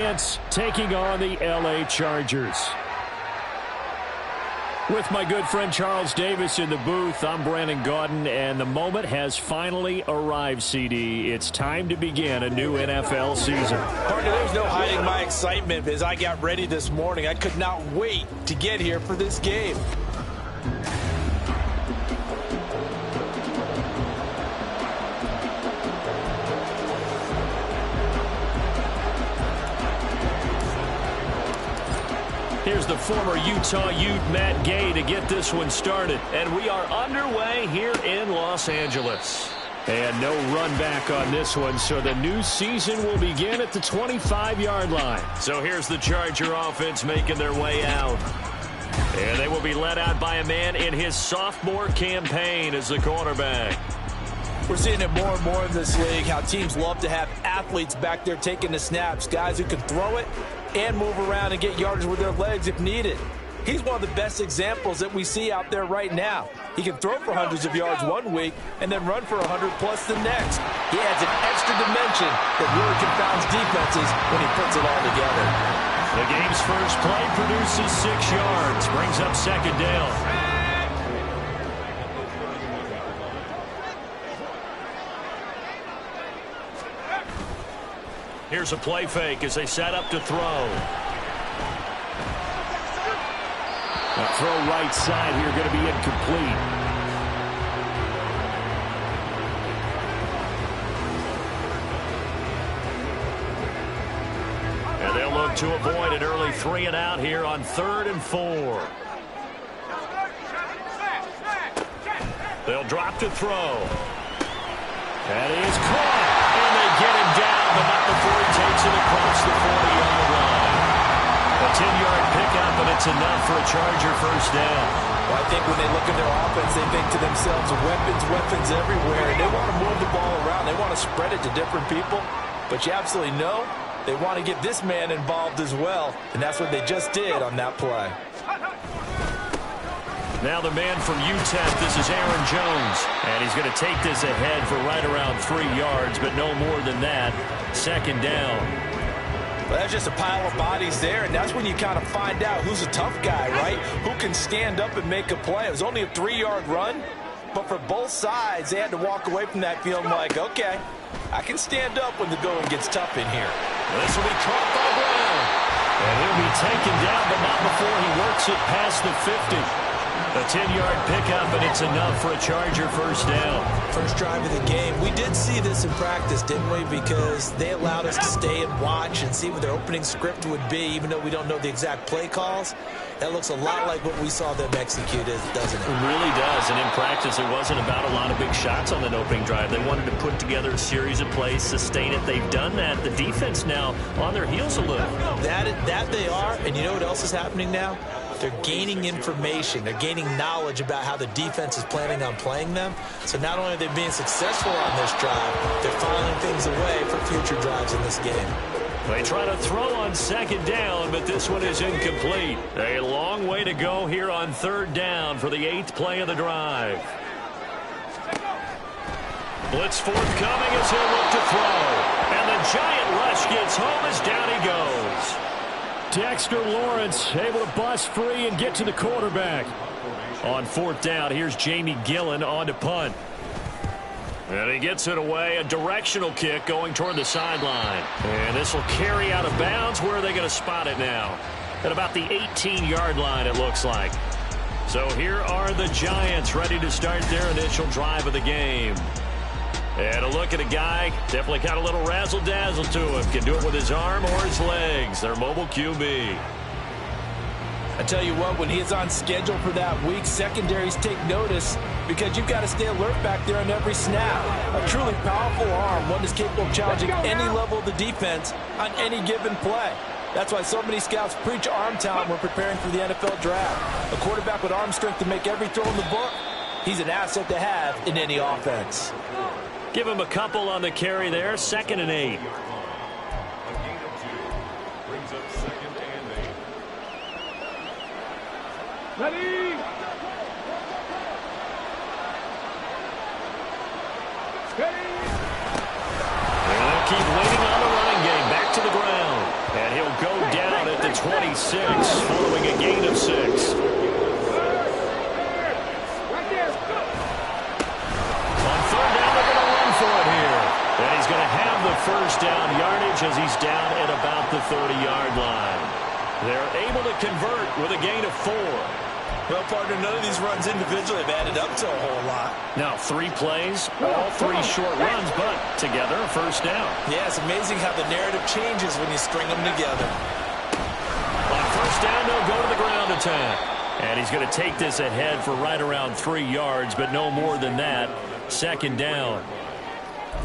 Taking on the LA Chargers. With my good friend Charles Davis in the booth, I'm Brandon Gaudin, and the moment has finally arrived, CD. It's time to begin a new NFL season. Partner, there's no hiding my excitement as I got ready this morning. I could not wait to get here for this game. Here's the former Utah Ute Matt Gay to get this one started. And we are underway here in Los Angeles. And no run back on this one, so the new season will begin at the 25-yard line. So here's the Charger offense making their way out. And they will be led out by a man in his sophomore campaign as the quarterback. We're seeing it more and more in this league, how teams love to have athletes back there taking the snaps, guys who can throw it and move around and get yardage with their legs if needed. He's one of the best examples that we see out there right now. He can throw for hundreds of yards one week and then run for 100+ the next. He adds an extra dimension that really confounds defenses when he puts it all together. The game's first play produces 6 yards, brings up second down. Here's a play fake as they set up to throw. The throw right side here going to be incomplete. And they'll look to avoid an early 3 and out here on 3rd and 4. They'll drop to throw. That is caught. And they get him down, but not before he takes it across the 40-yard line. A 10-yard pickup, and it's enough for a Charger first down. Well, I think when they look at their offense, they think to themselves, weapons everywhere. And they want to move the ball around. They want to spread it to different people. But you absolutely know they want to get this man involved as well. And that's what they just did on that play. Now the man from UTEP, this is Aaron Jones. And he's going to take this ahead for right around 3 yards, but no more than that. Second down. Well, that's just a pile of bodies there, and that's when you kind of find out who's a tough guy, right? Who can stand up and make a play. It was only a 3-yard run, but for both sides, they had to walk away from that feeling like, okay, I can stand up when the going gets tough in here. This will be caught by Brown. And he'll be taken down, but not before he works it past the 50. A 10-yard pickup, and it's enough for a Charger first down. First drive of the game. We did see this in practice, didn't we? Because they allowed us to stay and watch and see what their opening script would be, even though we don't know the exact play calls. That looks a lot like what we saw them execute, doesn't it? It really does, and in practice it wasn't about a lot of big shots on that opening drive. They wanted to put together a series of plays, sustain it. They've done that. The defense now on their heels a little. That they are, and you know what else is happening now? They're gaining information. They're gaining knowledge about how the defense is planning on playing them. So not only are they being successful on this drive, they're filing things away for future drives in this game. They try to throw on second down, but this one is incomplete. A long way to go here on 3rd down for the 8th play of the drive. Blitz forthcoming as he'll look to throw. And the giant rush gets home as down he goes. Dexter Lawrence able to bust free and get to the quarterback. On 4th down, here's Jamie Gillen on to punt. And he gets it away, a directional kick going toward the sideline. And this will carry out of bounds. Where are they going to spot it now? At about the 18-yard line, it looks like. So here are the Giants ready to start their initial drive of the game. And a look at a guy, definitely got a little razzle-dazzle to him. Can do it with his arm or his legs. Their mobile QB. I tell you what, when he's on schedule for that week, secondaries take notice because you've got to stay alert back there on every snap. A truly powerful arm, one that's capable of challenging any level of the defense on any given play. That's why so many scouts preach arm talent when preparing for the NFL draft. A quarterback with arm strength to make every throw in the book, he's an asset to have in any offense. Give him a couple on the carry there. 2nd and 8. Ready? They'll keep waiting on the running game. Back to the ground. And he'll go down at the 26 following a gain of 6. And he's going to have the first down yardage as he's down at about the 30-yard line. They're able to convert with a gain of 4. Well, partner, none of these runs individually have added up to a whole lot. Now, 3 plays, all 3 short runs, but together a first down. Yeah, it's amazing how the narrative changes when you string them together. On first down, they'll go to the ground attack. And he's going to take this ahead for right around 3 yards, but no more than that. Second down.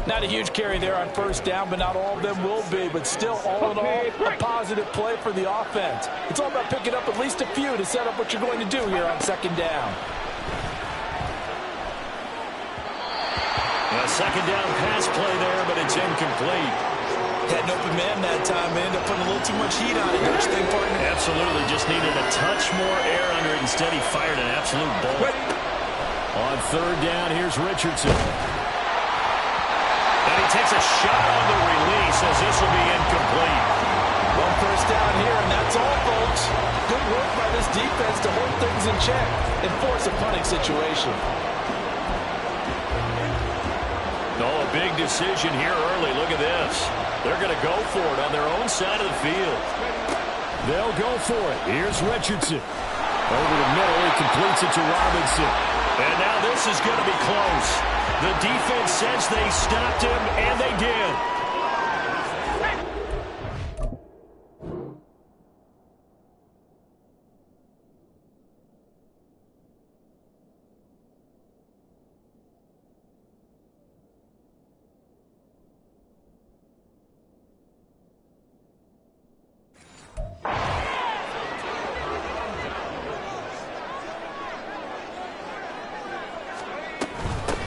Not a huge carry there on first down, but not all of them will be. But still, all in all, a positive play for the offense. It's all about picking up at least a few to set up what you're going to do here on second down. A second down pass play there, but it's incomplete. Had an open man that time, and ended up putting a little too much heat on it. Don't you think, partner? Absolutely. Just needed a touch more air under it. Instead, he fired an absolute bullet. On third down, here's Richardson. And he takes a shot on the release as this will be incomplete. One first down here, and that's all, folks. Good work by this defense to hold things in check and force a punting situation. Oh, a big decision here early. Look at this. They're going to go for it on their own side of the field. They'll go for it. Here's Richardson. Over the middle, he completes it to Robinson. And now this is going to be close. The defense says they stopped him, and they did.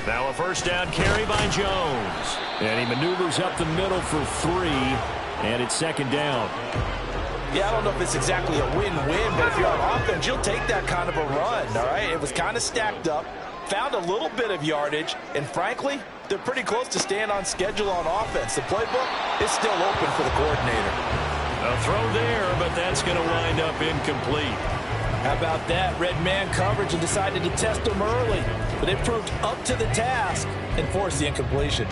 Now a first down carry by Jones. And he maneuvers up the middle for 3, and it's second down. Yeah, I don't know if it's exactly a win-win, but if you're on offense, you'll take that kind of a run, all right? It was kind of stacked up, found a little bit of yardage, and frankly, they're pretty close to staying on schedule on offense. The playbook is still open for the coordinator. A throw there, but that's going to wind up incomplete. How about that? Red man coverage and decided to test them early. But they proved up to the task and forced the incompletion.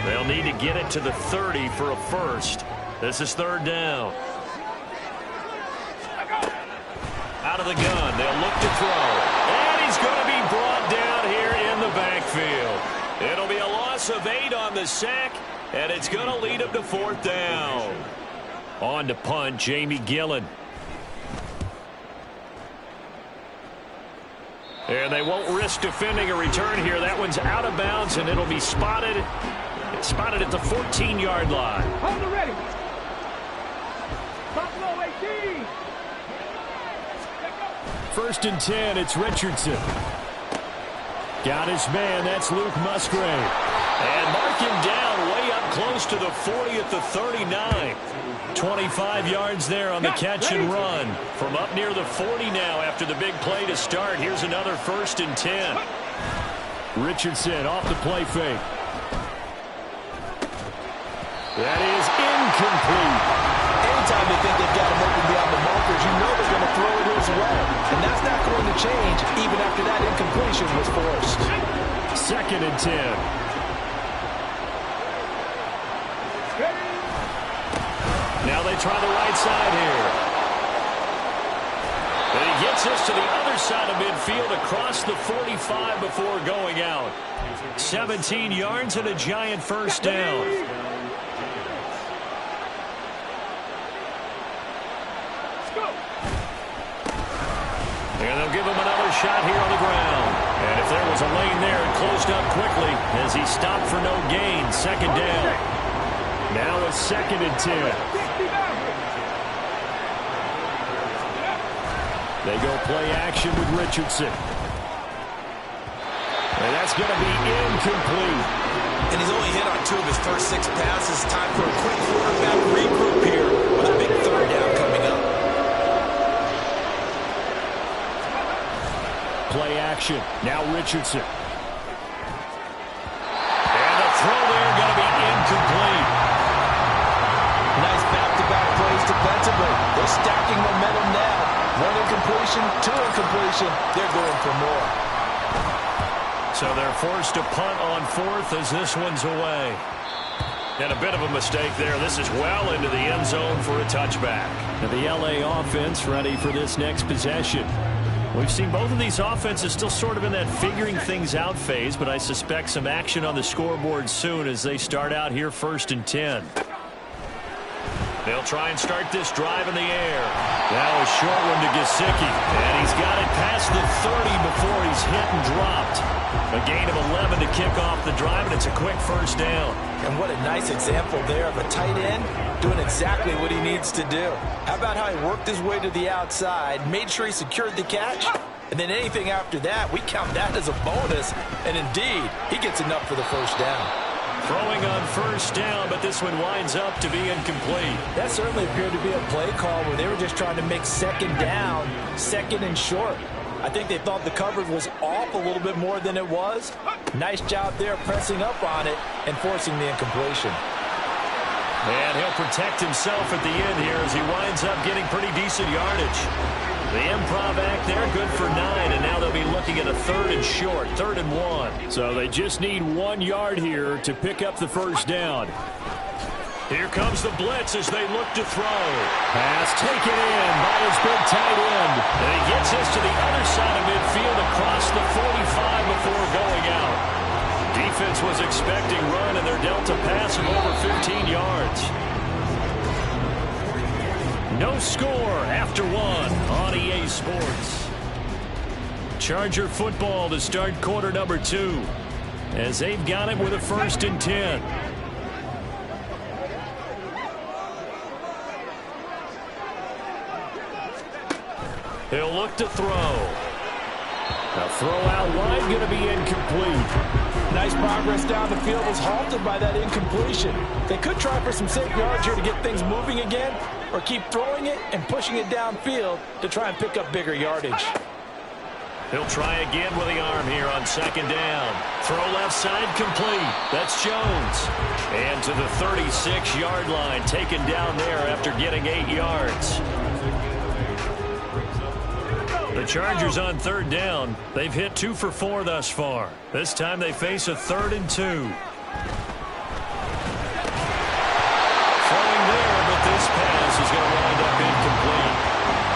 They'll need to get it to the 30 for a first. This is third down. Out of the gun. They'll look to throw. And he's going to be brought down here in the backfield. It'll be a loss of 8 on the sack, and it's going to lead him to fourth down. On to punt, Jamie Gillen. And they won't risk defending a return here. That one's out of bounds, and it'll be spotted. It's spotted at the 14-yard line. Hold it ready. Buffalo 18. First and 10, it's Richardson. Got his man, that's Luke Musgrave. And mark him down way up close to the 40 at the 39. 25 yards there on the catch and run. From up near the 40 now after the big play to start. Here's another first and 10. Richardson off the play fake. That is incomplete. Anytime they think they've got him open beyond the markers, you know they're going to throw it his way. And that's not going to change even after that incompletion was forced. Second and 10. Now they try the right side here. And he gets this to the other side of midfield across the 45 before going out. 17 yards and a giant first down. And they'll give him another shot here on the ground. And if there was a lane there, it closed up quickly as he stopped for no gain. Second down. Now a second and 10. They go play action with Richardson. And that's going to be incomplete. And he's only hit on 2 of his first 6 passes. Time for a quick quarterback regroup here with a big third down coming up. Play action. Now Richardson. And the throw there going to be incomplete. They're stacking momentum now. One incompletion, two incompletion. They're going for more. So they're forced to punt on fourth as this one's away. And a bit of a mistake there. This is well into the end zone for a touchback. And the LA offense ready for this next possession. We've seen both of these offenses still sort of in that figuring things out phase, but I suspect some action on the scoreboard soon as they start out here 1st and 10. They'll try and start this drive in the air. Now a short one to Gesicki. And he's got it past the 30 before he's hit and dropped. A gain of 11 to kick off the drive, and it's a quick first down. And what a nice example there of a tight end doing exactly what he needs to do. How about how he worked his way to the outside, made sure he secured the catch, and then anything after that, we count that as a bonus. And indeed, he gets enough for the first down. Throwing on first down, but this one winds up to be incomplete. That certainly appeared to be a play call where they were just trying to make second down, second and short. I think they thought the coverage was off a little bit more than it was. Nice job there pressing up on it and forcing the incompletion. And he'll protect himself at the end here as he winds up getting pretty decent yardage. The improv act there, good for 9, and now they'll be looking at a 3rd and short, 3rd and 1. So they just need 1 yard here to pick up the first down. Here comes the blitz as they look to throw. Pass taken in by his big tight end. And he gets this to the other side of midfield across the 45 before going out. Defense was expecting run, and they're dealt a pass of over 15 yards. No score after 1 on EA Sports. Charger football to start quarter number 2 as they've got it with a 1st and 10. He'll look to throw. A throw out wide, going to be incomplete. Nice progress down the field was halted by that incompletion. They could try for some safe yards here to get things moving again, or keep throwing it and pushing it downfield to try and pick up bigger yardage. He'll try again with the arm here on 2nd down. Throw left side complete. That's Jones. And to the 36-yard line, taken down there after getting 8 yards. The Chargers on 3rd down. They've hit 2 for 4 thus far. This time they face a 3rd and 2. Throwing there, but this pass is going to wind up incomplete.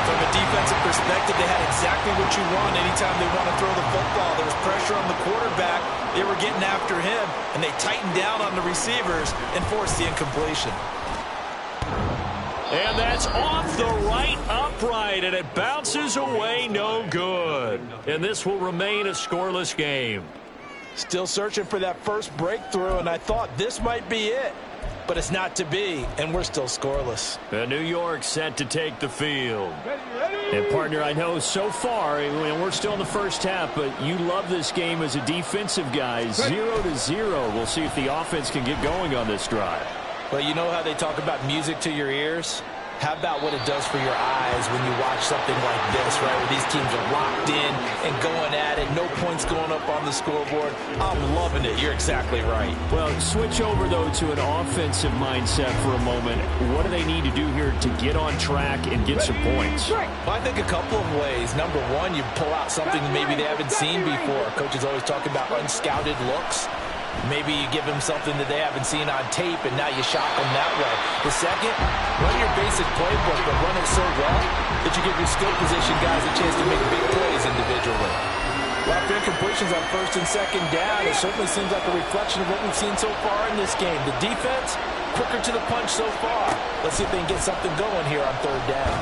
From a defensive perspective, they had exactly what you want anytime they want to throw the football. There was pressure on the quarterback. They were getting after him, and they tightened down on the receivers and forced the incompletion. And that's off the right upright, and it bounces away, no good. And this will remain a scoreless game. Still searching for that first breakthrough, and I thought this might be it. But it's not to be, and we're still scoreless. New York set to take the field. And, partner, I know so far, we're still in the first half, but you love this game as a defensive guy. 0-0. We'll see if the offense can get going on this drive. Well, you know how they talk about music to your ears? How about what it does for your eyes when you watch something like this, right, where these teams are locked in and going at it, no points going up on the scoreboard? I'm loving it. You're exactly right. Well, switch over, though, to an offensive mindset for a moment. What do they need to do here to get on track and get some points? Well, I think a couple of ways. Number one, you pull out something maybe they haven't seen before. Coaches always talk about unscouted looks. Maybe you give them something that they haven't seen on tape, and now you shock them that way. The second, run your basic playbook, but run it so well that you give your skill position guys a chance to make big plays individually. Well, after incompletions on 1st and 2nd down, it certainly seems like a reflection of what we've seen so far in this game. The defense, quicker to the punch so far. Let's see if they can get something going here on 3rd down.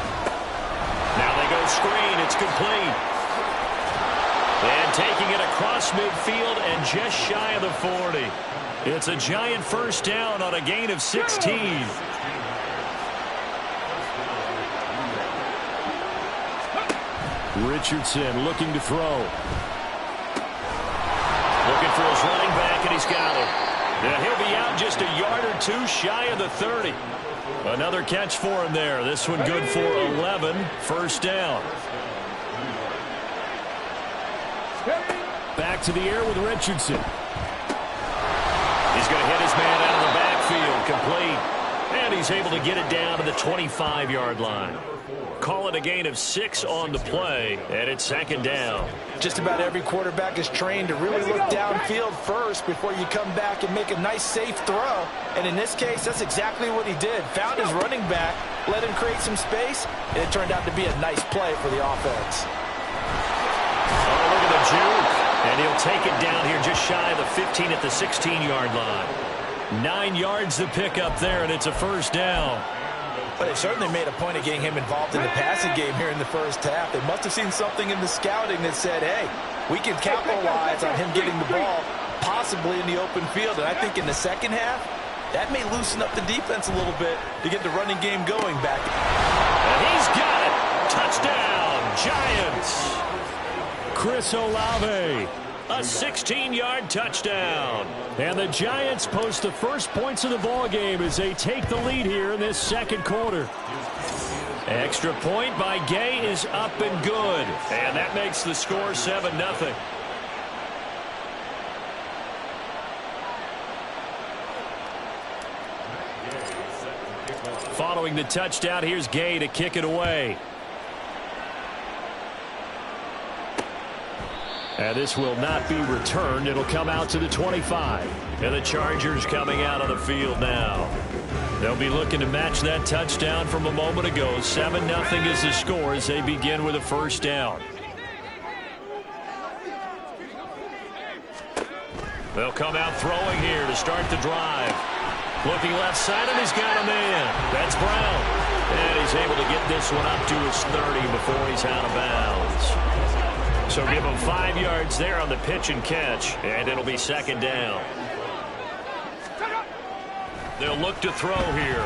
Now they go screen. It's complete. And taking it across midfield and just shy of the 40. It's a giant first down on a gain of 16. Richardson looking to throw. Looking for his running back, and he's got it. And he'll be out just a yard or 2 shy of the 30. Another catch for him there. This one good for 11. First down. Back to the air with Richardson. He's going to hit his man out of the backfield. Complete. And he's is able to get it down to the 25-yard line. Call it a gain of 6 on the play, and it's second down. Just about every quarterback is trained to really look downfield first before you come back and make a nice, safe throw. And in this case, that's exactly what he did. Found his running back, let him create some space, and it turned out to be a nice play for the offense. Oh, look at the juke. And he'll take it down here just shy of the 15 at the 16-yard line. 9 yards to pick up there, and it's a first down. But they certainly made a point of getting him involved in the passing game here in the first half. They must have seen something in the scouting that said, hey, we can capitalize on him getting the ball, possibly in the open field. And I think in the second half, that may loosen up the defense a little bit to get the running game going back. And he's got it. Touchdown, Giants. Chris Olave. A 16-yard touchdown. And the Giants post the first points of the ball game as they take the lead here in this second quarter. Extra point by Gay is up and good. And that makes the score 7-0. Following the touchdown, here's Gay to kick it away. And this will not be returned. It'll come out to the 25. And the Chargers coming out on the field now. They'll be looking to match that touchdown from a moment ago. 7-0 is the score as they begin with a first down. They'll come out throwing here to start the drive. Looking left side, and he's got a man. That's Brown. And he's able to get this one up to his 30 before he's out of bounds. So give him 5 yards there on the pitch and catch, and it'll be second down. They'll look to throw here.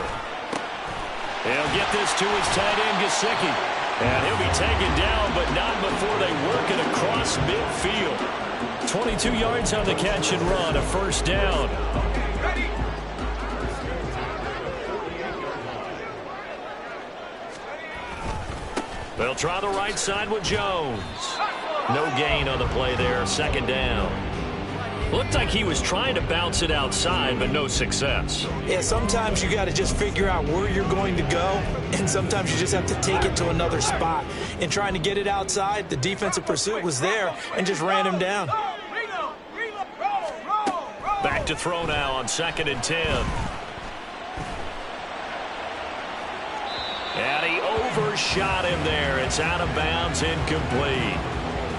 He'll get this to his tight end, Gesicki. And he'll be taken down, but not before they work it across midfield. 22 yards on the catch and run, a first down. They'll try the right side with Jones. No gain on the play there, second down. Looked like he was trying to bounce it outside, but no success. Yeah, sometimes you got to just figure out where you're going to go, and sometimes you just have to take it to another spot. In trying to get it outside, the defensive pursuit was there and just ran him down. Back to throw now on 2nd and 10. And he overshot him there. It's out of bounds, incomplete.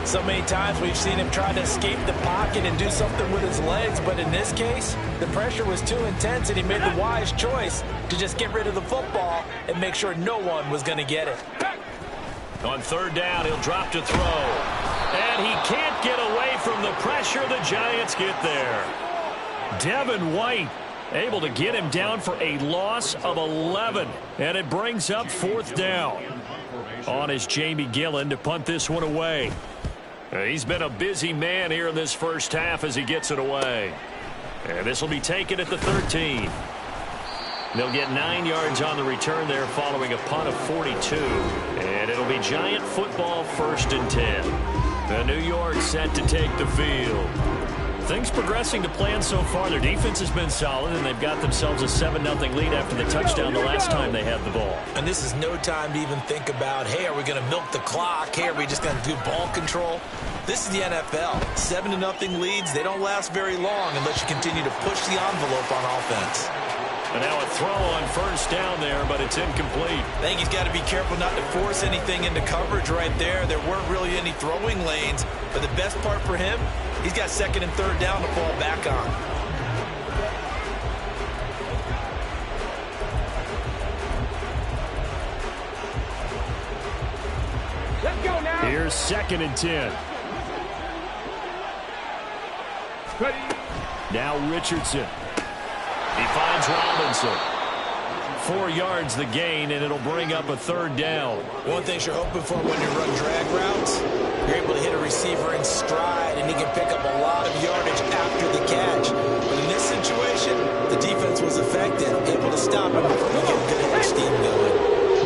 So many times we've seen him try to escape the pocket and do something with his legs, but in this case, the pressure was too intense and he made the wise choice to just get rid of the football and make sure no one was going to get it. On 3rd down, he'll drop to throw. And he can't get away from the pressure. The Giants get there. Devin White able to get him down for a loss of 11. And it brings up 4th down. On is Jamie Gillen to punt this one away. He's been a busy man here in this first half as he gets it away. And this will be taken at the 13. They'll get 9 yards on the return there following a punt of 42. And it'll be Giant football 1st and 10. The New York set to take the field. Things progressing to plan so far. Their defense has been solid, and they've got themselves a 7-0 lead after the touchdown the last time they had the ball. And this is no time to even think about, hey, are we going to milk the clock? Hey, are we just going to do ball control? This is the NFL. 7-0 leads, they don't last very long unless you continue to push the envelope on offense. And now a throw on 1st down there, but it's incomplete. I think he's got to be careful not to force anything into coverage right there. There weren't really any throwing lanes, but the best part for him, he's got 2nd and 3rd down to fall back on. Let's go now. Here's 2nd and 10. Ready. Now Richardson. He finds Robinson. 4 yards the gain, and it'll bring up a 3rd down. One thing you're hoping for when you run drag routes, you're able to hit a receiver in stride, and he can pick up a lot of yardage after the catch. But in this situation, the defense was effective, able to stop him before he get a good hit of steam going.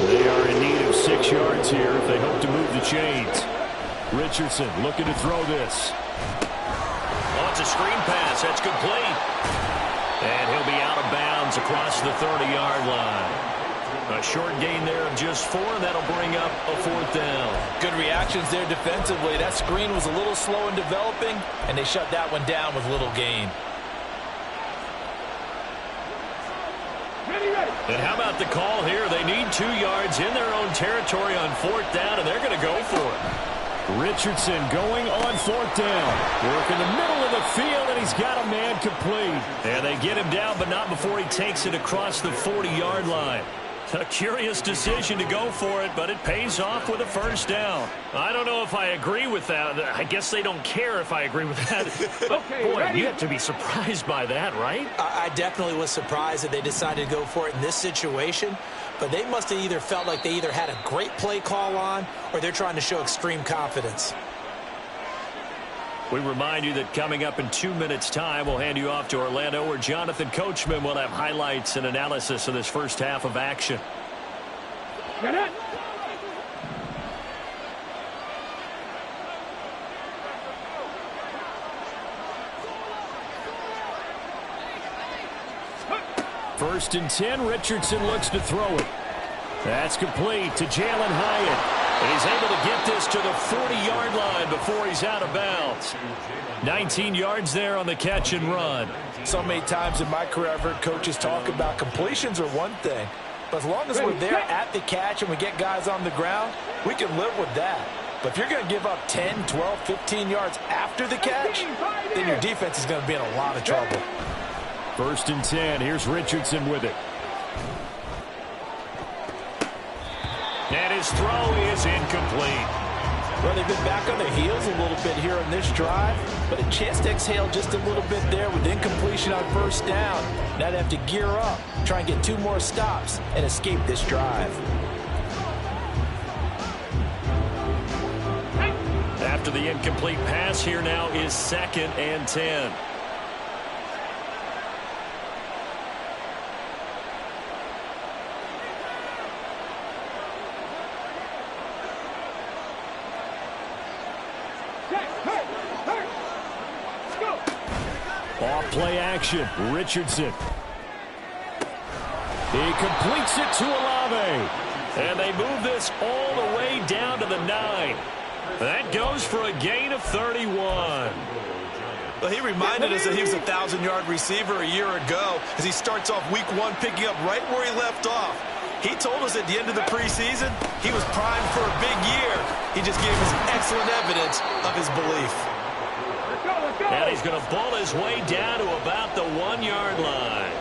They are in need of 6 yards here if they hope to move the chains. Richardson looking to throw this. Oh, it's a screen pass. That's complete. And he'll be out of bounds across the 30-yard line. A short gain there of just 4, and that'll bring up a 4th down. Good reactions there defensively. That screen was a little slow in developing, and they shut that one down with little gain. And how about the call here? They need 2 yards in their own territory on 4th down, and they're going to go for it. Richardson going on 4th down. Work in the middle of the field, and he's got a man complete. And they get him down, but not before he takes it across the 40-yard line. A curious decision to go for it, but it pays off with a 1st down. I don't know if I agree with that. I guess they don't care if I agree with that. But, boy, you have to be surprised by that, right? I definitely was surprised that they decided to go for it in this situation. But they must have either felt like they either had a great play call on or they're trying to show extreme confidence. We remind you that coming up in 2 minutes' time, we'll hand you off to Orlando, where Jonathan Coachman will have highlights and analysis of this first half of action. Get it. First and 10, Richardson looks to throw it. That's complete to Jalen Hyatt. And he's able to get this to the 40-yard line before he's out of bounds. 19 yards there on the catch and run. So many times in my career I've heard coaches talk about completions are one thing. But as long as we're there at the catch and we get guys on the ground, we can live with that. But if you're going to give up 10, 12, 15 yards after the catch, then your defense is going to be in a lot of trouble. First and 10, here's Richardson with it. And his throw is incomplete. Well, they've been back on their heels a little bit here on this drive, but a chance to exhale just a little bit there with incompletion on 1st down. Now they have to gear up, try and get 2 more stops, and escape this drive. After the incomplete pass, here now is 2nd and 10. Off play action, Richardson. He completes it to Olave. And they move this all the way down to the 9. That goes for a gain of 31. Well, he reminded us that he was a 1,000-yard receiver a year ago as he starts off week 1 picking up right where he left off. He told us at the end of the preseason he was primed for a big year. He just gave us excellent evidence of his belief. And he's going to ball his way down to about the 1-yard line.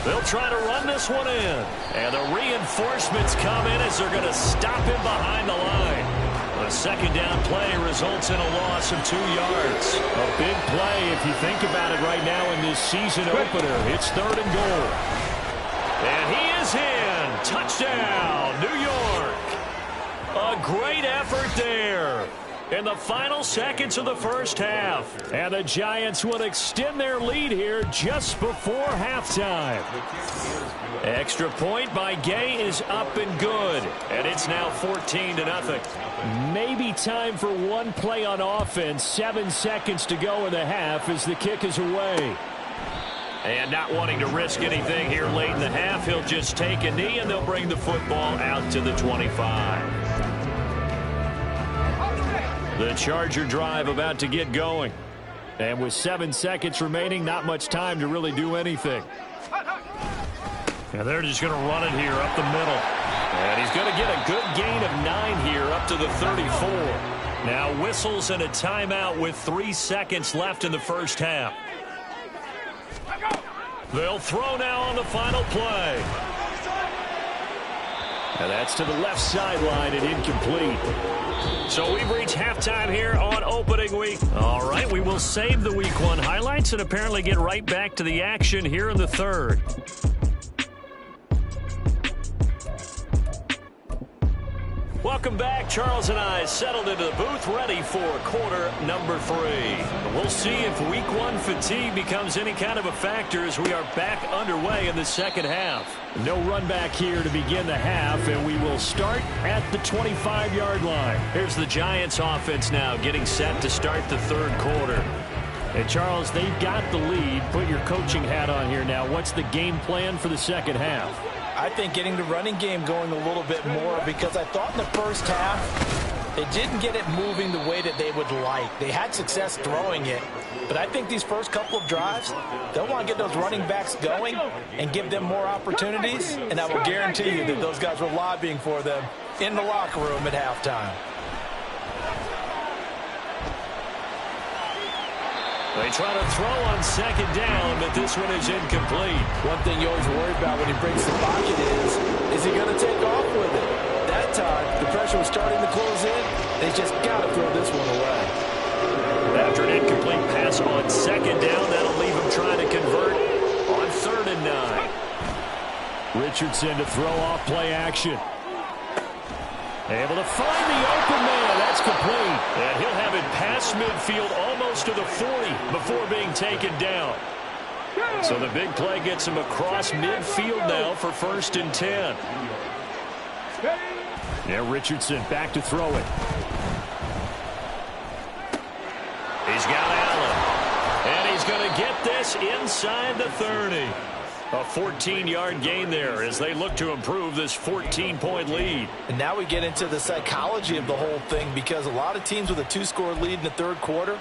They'll try to run this one in. And the reinforcements come in as they're going to stop him behind the line. A 2nd down play results in a loss of 2 yards. A big play if you think about it right now in this season opener. It's 3rd and goal. And he is in. Touchdown, New York. A great effort there in the final seconds of the first half. And the Giants will extend their lead here just before halftime. Extra point by Gay is up and good. And it's now 14-0. Maybe time for one play on offense. 7 seconds to go in the half as the kick is away. And not wanting to risk anything here late in the half, he'll just take a knee and they'll bring the football out to the 25. The Charger drive about to get going. And with 7 seconds remaining, not much time to really do anything. And they're just going to run it here up the middle. And he's going to get a good gain of 9 here up to the 34. Now whistles and a timeout with 3 seconds left in the first half. They'll throw now on the final play. And that's to the left sideline and incomplete. So we've reached halftime here on opening week. All right, we will save the week 1 highlights and apparently get right back to the action here in the 3rd. Welcome back. Charles and I settled into the booth, ready for quarter number 3. We'll see if week 1 fatigue becomes any kind of a factor as we are back underway in the second half. No run back here to begin the half, and we will start at the 25-yard line. Here's the Giants offense now getting set to start the third quarter. Hey, Charles, they've got the lead. Put your coaching hat on here now. What's the game plan for the second half? I think getting the running game going a little bit more, because I thought in the first half they didn't get it moving the way that they would like. They had success throwing it, but I think these first couple of drives, they'll want to get those running backs going and give them more opportunities, and I will guarantee you that those guys were lobbying for them in the locker room at halftime. They try to throw on second down, but this one is incomplete. One thing you always worry about when he breaks the pocket is he going to take off with it? That time, the pressure was starting to close in. They just got to throw this one away. After an incomplete pass on second down, that'll leave him trying to convert on 3rd and 9. Richardson to throw off play action. Able to find the open man. That's complete. And he'll have it past midfield almost to the 40 before being taken down. So the big play gets him across midfield now for 1st and 10. Now Richardson back to throw it. He's got Allen. And he's going to get this inside the 30. A 14-yard gain there as they look to improve this 14-point lead. And now we get into the psychology of the whole thing, because a lot of teams with a 2-score lead in the third quarter,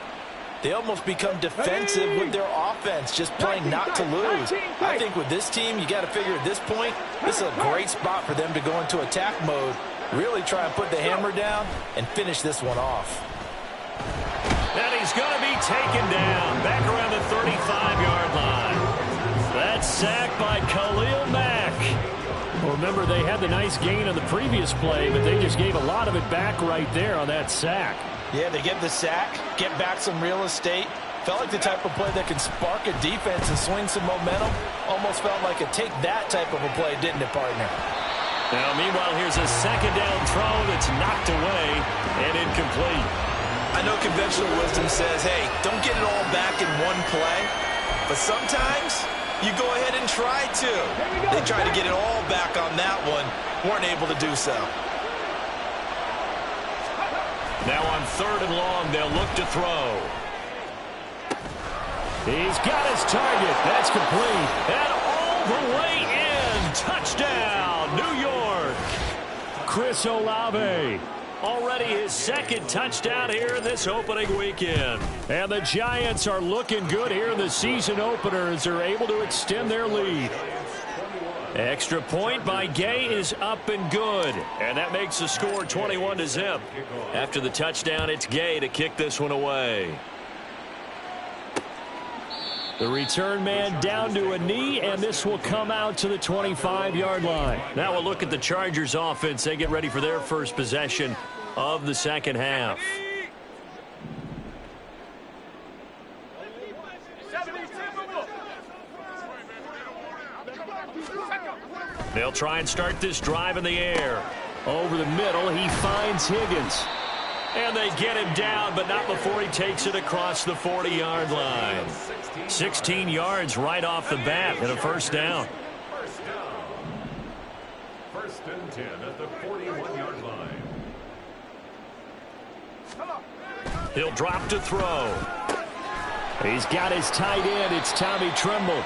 they almost become defensive with their offense, just playing not to lose. I think with this team, you got to figure at this point, this is a great spot for them to go into attack mode, really try and put the hammer down and finish this one off. And he's going to be taken down back around the 35-yard line. That's sacked by Khalil Mack. Well, remember, they had the nice gain on the previous play, but they just gave a lot of it back right there on that sack. Yeah, they get the sack, get back some real estate. Felt like the type of play that can spark a defense and swing some momentum. Almost felt like a take that type of a play, didn't it, partner? Now, meanwhile, here's a second down throw that's knocked away and incomplete. I know conventional wisdom says, hey, don't get it all back in one play. But sometimes you go ahead and try to. They tried to get it all back on that one. Weren't able to do so. Now on 3rd and long, they'll look to throw. He's got his target. That's complete. And all the way in. Touchdown, New York. Chris Olave. Already his 2nd touchdown here in this opening weekend. And the Giants are looking good here in the season opener as they're able to extend their lead. Extra point by Gay is up and good. And that makes the score 21-0. After the touchdown, it's Gay to kick this one away. The return man down to a knee, and this will come out to the 25-yard line. Now we'll look at the Chargers offense. They get ready for their first possession of the second half. They'll try and start this drive in the air. Over the middle, he finds Higgins. And they get him down, but not before he takes it across the 40-yard line. 16 yards right off the bat and a first down. 1st and 10 at the 41-yard line. He'll drop to throw. He's got his tight end. It's Tommy Tremble.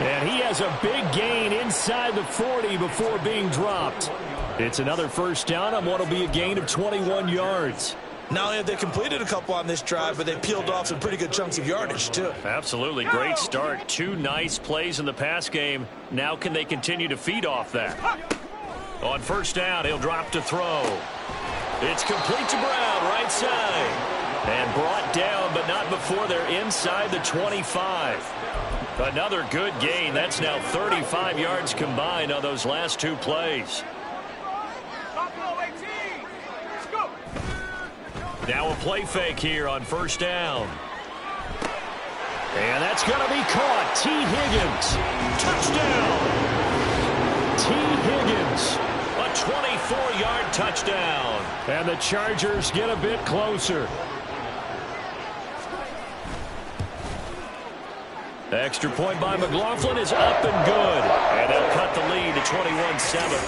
And he has a big gain inside the 40 before being dropped. It's another first down on what will be a gain of 21 yards. Not only have they completed a couple on this drive, but they peeled off some pretty good chunks of yardage, too. Absolutely. Great start. 2 nice plays in the pass game. Now can they continue to feed off that? On first down, he'll drop to throw. It's complete to Brown, right side. And brought down, but not before they're inside the 25. Another good gain. That's now 35 yards combined on those last 2 plays. Now a play fake here on first down. And that's going to be caught. T. Higgins. Touchdown. T. Higgins. A 24-yard touchdown. And the Chargers get a bit closer. The extra point by McLaughlin is up and good. And they'll cut the lead to 21-7.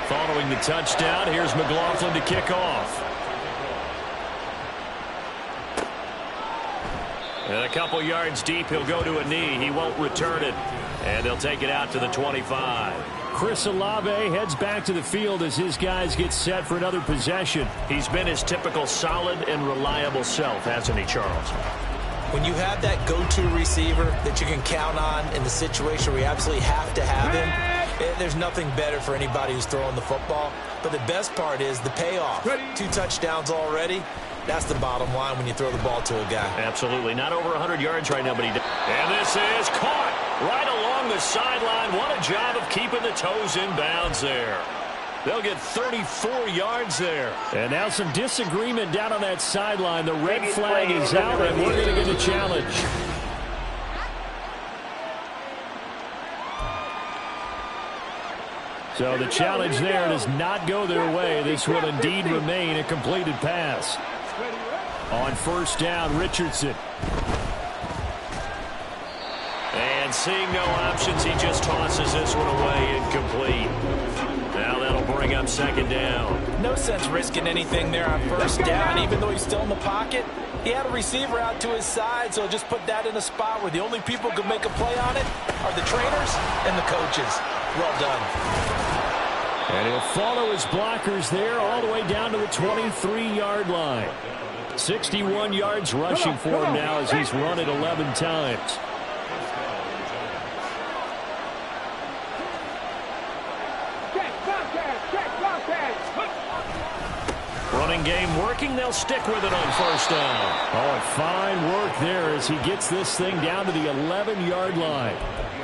Following the touchdown, here's McLaughlin to kick off. And a couple yards deep, he'll go to a knee. He won't return it. And they'll take it out to the 25. Chris Olave heads back to the field as his guys get set for another possession. He's been his typical solid and reliable self, hasn't he, Charles? When you have that go-to receiver that you can count on in the situation where you absolutely have to have him, there's nothing better for anybody who's throwing the football. But the best part is the payoff. 2 touchdowns already. That's the bottom line when you throw the ball to a guy. Absolutely. Not over 100 yards right now, but he did. And this is caught right along the sideline. What a job of keeping the toes in bounds there. They'll get 34 yards there. And now some disagreement down on that sideline. The red flag is out, and we're going to get a challenge. So the challenge there does not go their way. This will indeed remain a completed pass. On first down, Richardson. And seeing no options, he just tosses this one away incomplete. Now that'll bring up second down. No sense risking anything there on first down, even though he's still in the pocket. He had a receiver out to his side, so just put that in a spot where the only people who can make a play on it are the trainers and the coaches. Well done. And he'll follow his blockers there all the way down to the 23-yard line. 61 yards rushing for him now as he's run it 11 times. Running game working. They'll stick with it on first down. Oh, fine work there as he gets this thing down to the 11-yard line.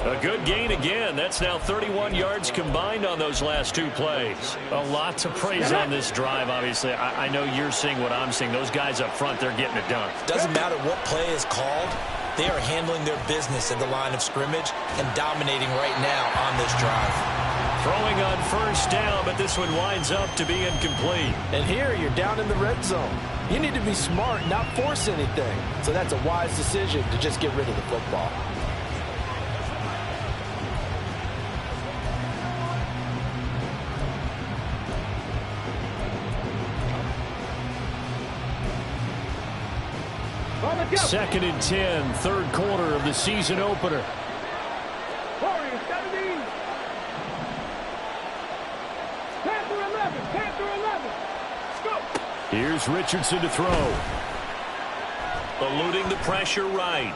A good gain again. That's now 31 yards combined on those last 2 plays. A lot to praise on this drive, obviously. I know you're seeing what I'm seeing. Those guys up front, they're getting it done. Doesn't matter what play is called. They are handling their business at the line of scrimmage and dominating right now on this drive. Throwing on first down, but this one winds up to be incomplete. And here you're down in the red zone. You need to be smart, not force anything. So that's a wise decision to just get rid of the football. Second and 10, third quarter of the season opener. Warriors 17. Panther 11. Panther 11. Go. Here's Richardson to throw. Eluding the pressure right.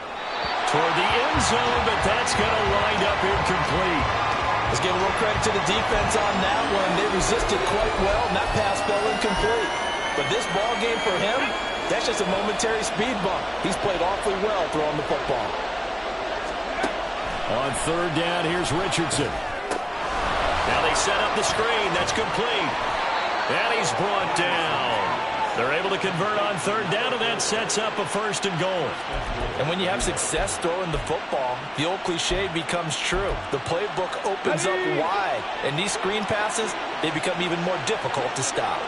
Toward the end zone, but that's going to wind up incomplete. Let's give a little credit to the defense on that one. They resisted quite well, and that pass fell incomplete. But this ball game for him, that's just a momentary speed bump. He's played awfully well throwing the football. On third down, here's Richardson. Now they set up the screen. That's complete. And he's brought down. They're able to convert on third down, and that sets up a first and goal. And when you have success throwing the football, the old cliche becomes true. The playbook opens up wide, and these screen passes, they become even more difficult to stop.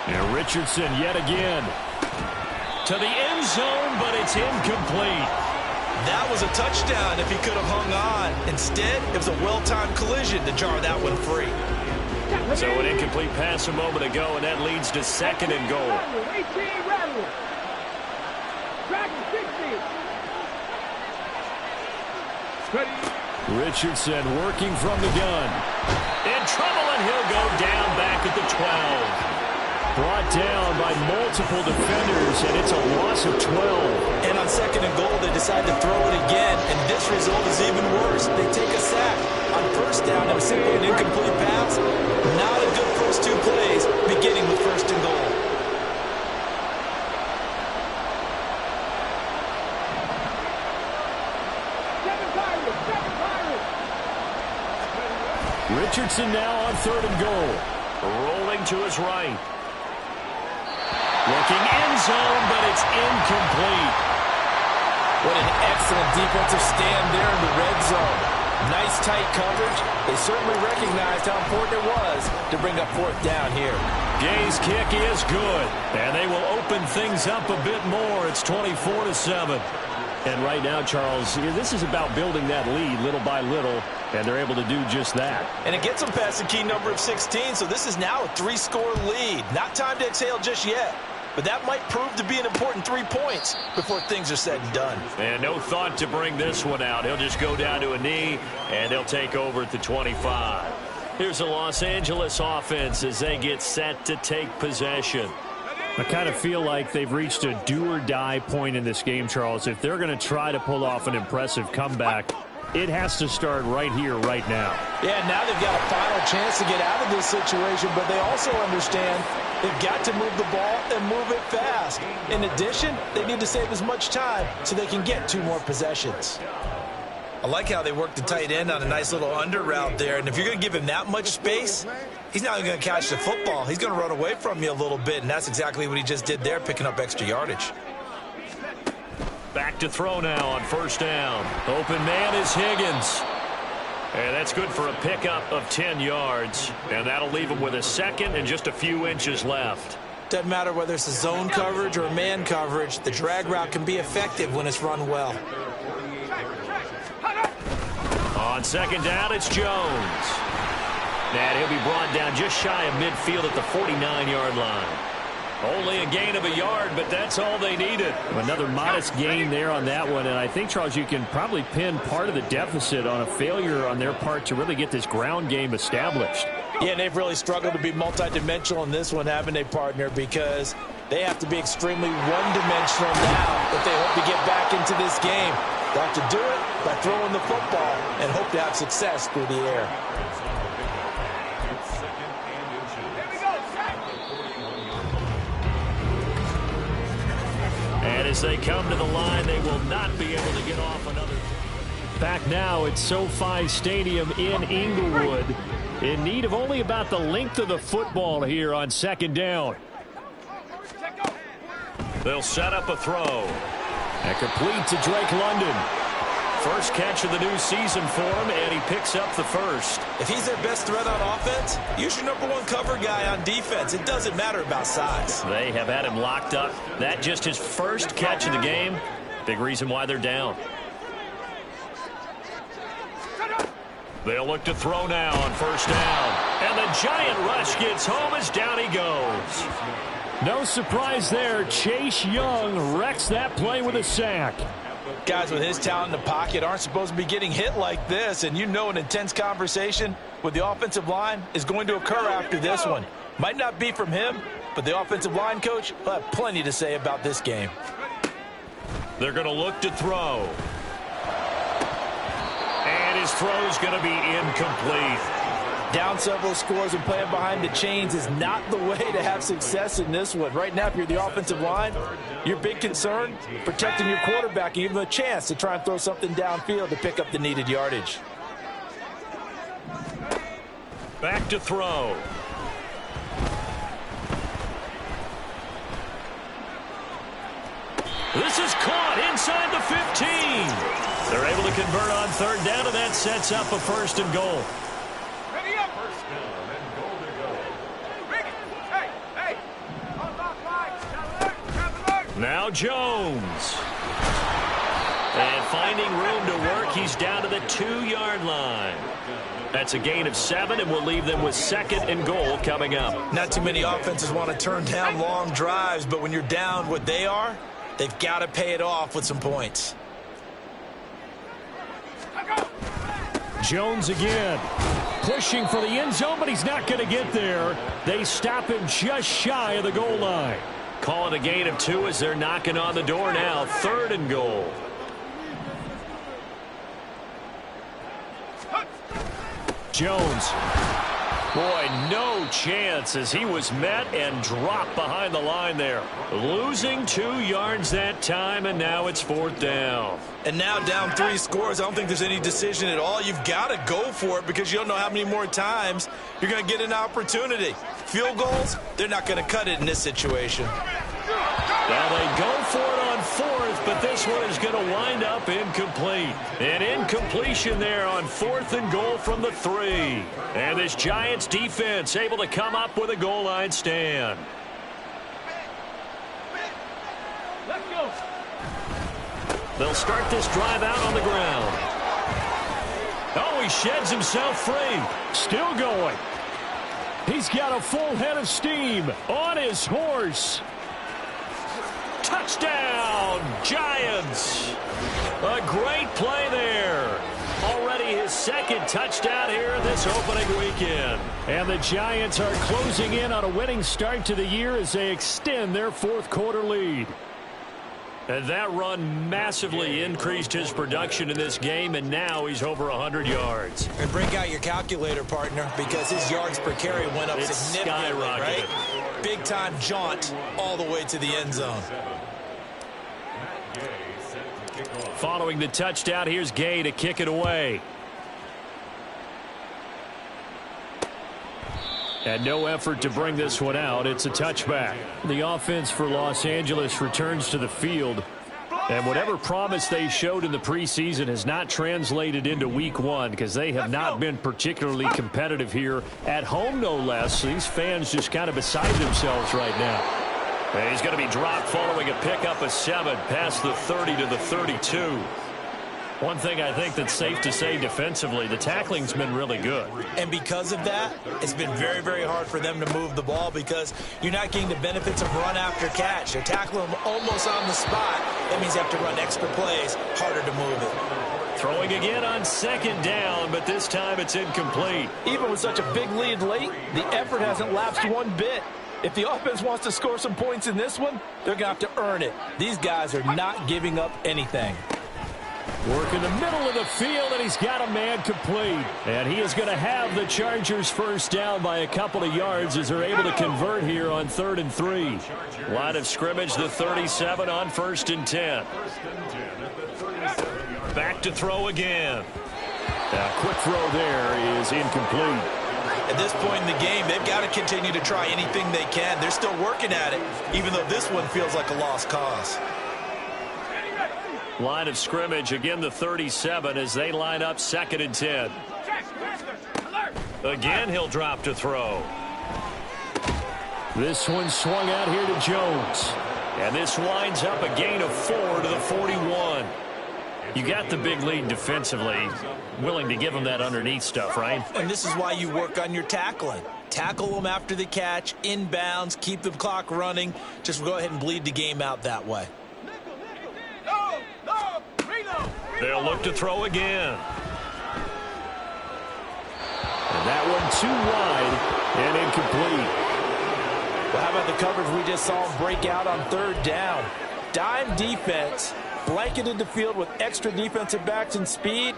And Richardson yet again. To the end zone, but it's incomplete. That was a touchdown if he could have hung on. Instead, it was a well-timed collision to jar that one free. So an incomplete pass a moment ago, and that leads to second and goal. 18 Rattler. Dragon 60. Richardson working from the gun. In trouble, and he'll go down back at the 12. Brought down by multiple defenders, and it's a loss of 12. And on second and goal, they decide to throw it again, and this result is even worse. They take a sack. On first down, it was simply an incomplete pass. Not a good first 2 plays, beginning with first and goal. Richardson now on third and goal. Rolling to his right. Looking end zone, but it's incomplete. What an excellent defensive stand there in the red zone. Nice tight coverage. They certainly recognized how important it was to bring up fourth down here. Gay's kick is good, and they will open things up a bit more. It's 24-7. And right now, Charles, this is about building that lead little by little, and they're able to do just that. And it gets them past the key number of 16, so this is now a 3-score lead. Not time to exhale just yet, but that might prove to be an important 3 points before things are said and done. And no thought to bring this one out. He'll just go down to a knee, and they'll take over at the 25. Here's the Los Angeles offense as they get set to take possession. I kind of feel like they've reached a do-or-die point in this game, Charles. If they're going to try to pull off an impressive comeback, it has to start right here, right now. Yeah, now they've got a final chance to get out of this situation, but they also understand they've got to move the ball and move it fast. In addition, they need to save as much time so they can get 2 more possessions. I like how they work the tight end on a nice little under route there, and if you're going to give him that much space, he's not going to catch the football. He's going to run away from you a little bit, and that's exactly what he just did there, picking up extra yardage. Back to throw now on first down. Open man is Higgins. And that's good for a pickup of 10 yards. And that'll leave him with a second and just a few inches left. Doesn't matter whether it's a zone coverage or a man coverage, the drag route can be effective when it's run well. On second down, it's Jones. And he'll be brought down just shy of midfield at the 49-yard line. Only a gain of a yard, but that's all they needed. Another modest gain there on that one, and I think, Charles, you can probably pin part of the deficit on a failure on their part to really get this ground game established. Yeah, and they've really struggled to be multidimensional in this one, haven't they, partner, because they have to be extremely one-dimensional now if they hope to get back into this game. They have to do it by throwing the football and hope to have success through the air. And as they come to the line, they will not be able to get off another. Back now at SoFi Stadium in Inglewood, in need of only about the length of the football here on second down. They'll set up a throw. And complete to Drake London. First catch of the new season for him, and he picks up the first. If he's their best threat on offense, use your number 1 cover guy on defense. It doesn't matter about size. They have had him locked up. That just his first catch of the game. Big reason why they're down. They'll look to throw now on first down. And the giant rush gets home as down he goes. No surprise there. Chase Young wrecks that play with a sack. Guys with his talent in the pocket aren't supposed to be getting hit like this, and you know an intense conversation with the offensive line is going to occur after this one. Might not be from him, but the offensive line coach will have plenty to say about this game. They're going to look to throw. And his throw's going to be incomplete. Down several scores and playing behind the chains is not the way to have success in this one. Right now, if you're the offensive line, your big concern, protecting your quarterback and giving him a chance to try and throw something downfield to pick up the needed yardage. Back to throw. This is caught inside the 15. They're able to convert on third down, and that sets up a first and goal. Now Jones. And finding room to work, he's down to the 2-yard line. That's a gain of 7, and we'll leave them with second and goal coming up. Not too many offenses want to turn down long drives, but when you're down what they are, they've got to pay it off with some points. Jones again. Pushing for the end zone, but he's not going to get there. They stop him just shy of the goal line. Call it a gain of 2 as they're knocking on the door now. Third and goal. Jones. Boy, no chance as he was met and dropped behind the line there. Losing 2 yards that time, and now it's fourth down. And now down 3 scores. I don't think there's any decision at all. You've got to go for it because you don't know how many more times you're going to get an opportunity. Field goals, they're not going to cut it in this situation. Now they go for it on 4th, but this one is going to wind up incomplete. An incompletion there on 4th and goal from the 3. And this Giants defense able to come up with a goal line stand. Let's go. They'll start this drive out on the ground. Oh, he sheds himself free. Still going. He's got a full head of steam on his horse. Touchdown, Giants. A great play there. Already his second touchdown here this opening weekend. And the Giants are closing in on a winning start to the year as they extend their 4th quarter lead. And that run massively increased his production in this game, and now he's over 100 yards. And break out your calculator, partner, because his yards per carry went up significantly, right? Big-time jaunt all the way to the end zone. Following the touchdown, here's Gay to kick it away. And no effort to bring this one out. It's a touchback. The offense for Los Angeles returns to the field. And whatever promise they showed in the preseason has not translated into week 1 because they have not been particularly competitive here at home, no less. These fans just kind of beside themselves right now. And he's going to be dropped following a pickup of 7 past the 30 to the 32. One thing I think that's safe to say defensively, the tackling's been really good. And because of that, it's been very, very hard for them to move the ball because you're not getting the benefits of run after catch. They're tackling them almost on the spot. That means you have to run extra plays, harder to move it. Throwing again on 2nd down, but this time it's incomplete. Even with such a big lead late, the effort hasn't lapsed one bit. If the offense wants to score some points in this one, they're going to have to earn it. These guys are not giving up anything. Work in the middle of the field, and he's got a man complete. And he is going to have the Chargers first down by a couple of yards as they're able to convert here on 3rd and 3. Line of scrimmage, the 37 on 1st and 10. Back to throw again. A quick throw there is incomplete. At this point in the game, they've got to continue to try anything they can. They're still working at it, even though this one feels like a lost cause. Line of scrimmage, again the 37 as they line up 2nd and 10. Again, he'll drop to throw. This one swung out here to Jones. And this winds up a gain of 4 to the 41. You got the big lead defensively. Willing to give them that underneath stuff, right? And this is why you work on your tackling. Tackle them after the catch, inbounds, keep the clock running. Just go ahead and bleed the game out that way. They'll look to throw again. And that one too wide and incomplete. Well, how about the coverage we just saw him break out on 3rd down? Dime defense, blanketed the field with extra defensive backs and speed,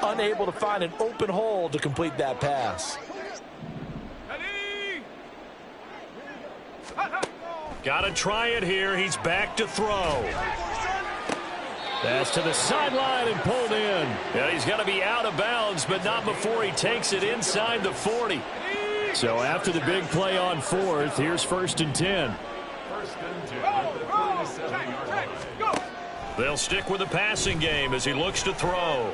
unable to find an open hole to complete that pass. Got to try it here. He's back to throw. Pass to the sideline and pulled in. And he's going to be out of bounds, but not before he takes it inside the 40. So after the big play on 4th, here's 1st and 10. They'll stick with the passing game as he looks to throw.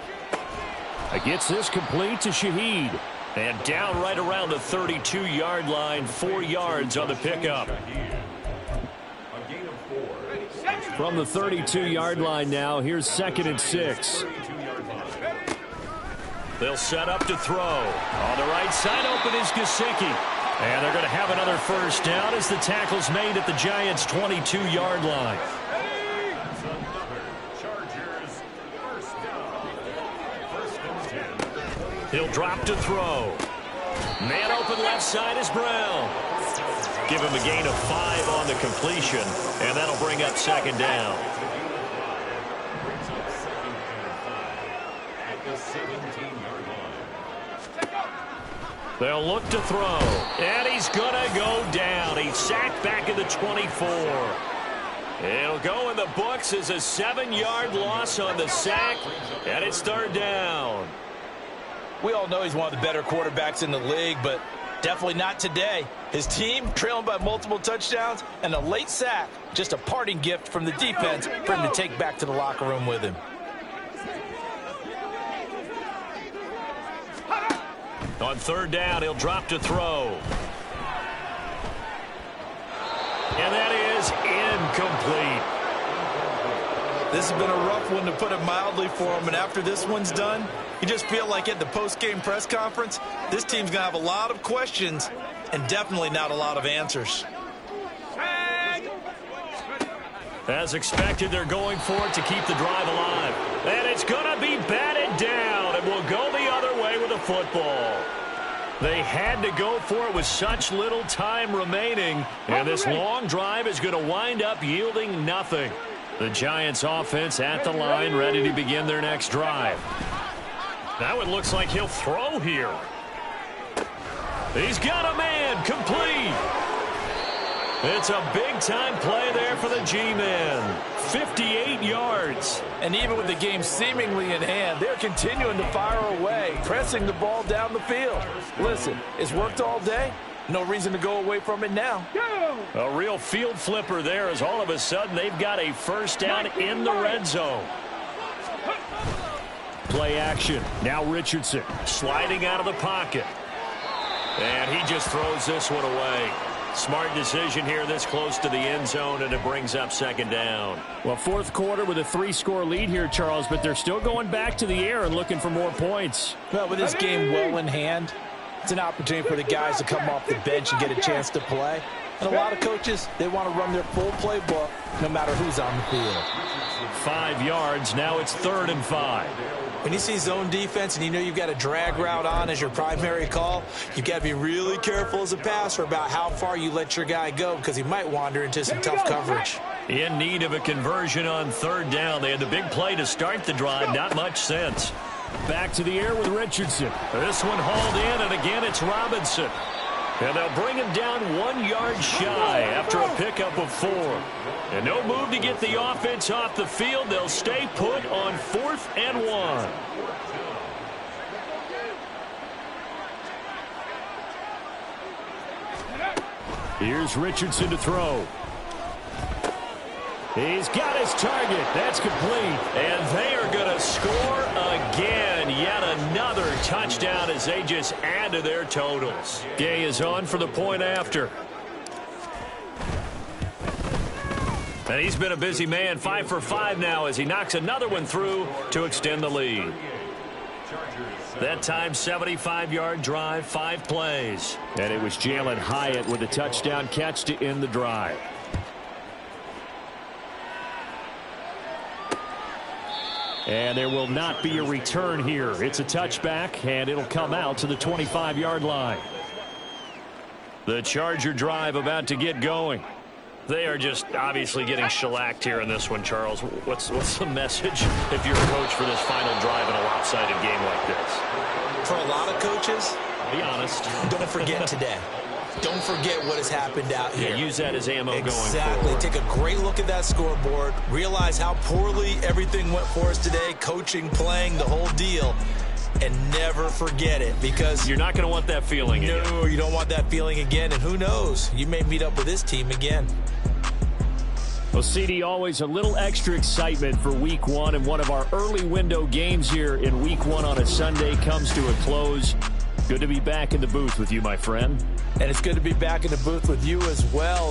He gets this complete to Shaheed. And down right around the 32-yard line, 4 yards on the pickup. From the 32-yard line now, here's 2nd and 6. They'll set up to throw. On the right side, open is Gesicki. And they're going to have another first down as the tackle's made at the Giants' 22-yard line. He'll drop to throw. Man open left side is Brown. Give him a gain of 5 on the completion, and that'll bring up 2nd down. They'll look to throw, and he's going to go down. He's sacked back at the 24. It'll go in the books as a 7-yard loss on the sack, and it's 3rd down. We all know he's one of the better quarterbacks in the league, but Definitely not today. His team trailing by multiple touchdowns and a late sack. Just a parting gift from the defense for him to take back to the locker room with him. On third down, he'll drop to throw. And that is incomplete. This has been a rough one, to put it mildly, for him. And after this one's done, you just feel like at the post-game press conference, this team's going to have a lot of questions and definitely not a lot of answers. As expected, they're going for it to keep the drive alive. And it's going to be batted down, and will go the other way with the football. They had to go for it with such little time remaining, and this long drive is going to wind up yielding nothing. The Giants offense at the line, ready to begin their next drive. Now it looks like he'll throw here. He's got a man, complete. It's a big-time play there for the G-Men. 58 yards. And even with the game seemingly in hand, they're continuing to fire away, pressing the ball down the field. Listen, it's worked all day. No reason to go away from it now. A real field flipper there, as all of a sudden they've got a first down in the red zone. Play action. Now Richardson sliding out of the pocket. And he just throws this one away. Smart decision here this close to the end zone, and it brings up second down. Well, fourth quarter with a 3-score lead here, Charles, but they're still going back to the air and looking for more points. Well, with this game well in hand, it's an opportunity for the guys to come off the bench and get a chance to play. And a lot of coaches, they want to run their full playbook no matter who's on the field. 5 yards. Now it's 3rd and 5. When you see zone defense and you know you've got a drag route on as your primary call, you've got to be really careful as a passer about how far you let your guy go, because he might wander into some tough coverage. In need of a conversion on 3rd down. They had the big play to start the drive. Not much sense. Back to the air with Richardson. This one hauled in, and again it's Robinson. And they'll bring him down 1 yard shy after a pickup of 4. And no move to get the offense off the field. They'll stay put on 4th and 1. Here's Richardson to throw. He's got his target. That's complete. And they are going to score again. Yet another touchdown as they just add to their totals. Gay is on for the point after. And he's been a busy man. 5 for 5 now as he knocks another one through to extend the lead. That time, 75-yard drive, 5 plays. And it was Jalen Hyatt with a touchdown catch to end the drive. And there will not be a return here. It's a touchback, and it'll come out to the 25-yard line. The Charger drive about to get going. They are just obviously getting shellacked here in this one, Charles. What's the message if you're a coach for this final drive in a lopsided game like this? For a lot of coaches, be honest. Don't forget today. Don't forget what has happened out here. Yeah, use that as ammo going forward. Exactly. Take a great look at that scoreboard. Realize how poorly everything went for us today. Coaching, playing, the whole deal. And never forget it, because you're not going to want that feeling again. No, you don't want that feeling again. And who knows? You may meet up with this team again. Well, CD, always a little extra excitement for Week 1, and one of our early window games here in Week 1 on a Sunday comes to a close. Good to be back in the booth with you, my friend. And it's good to be back in the booth with you as well.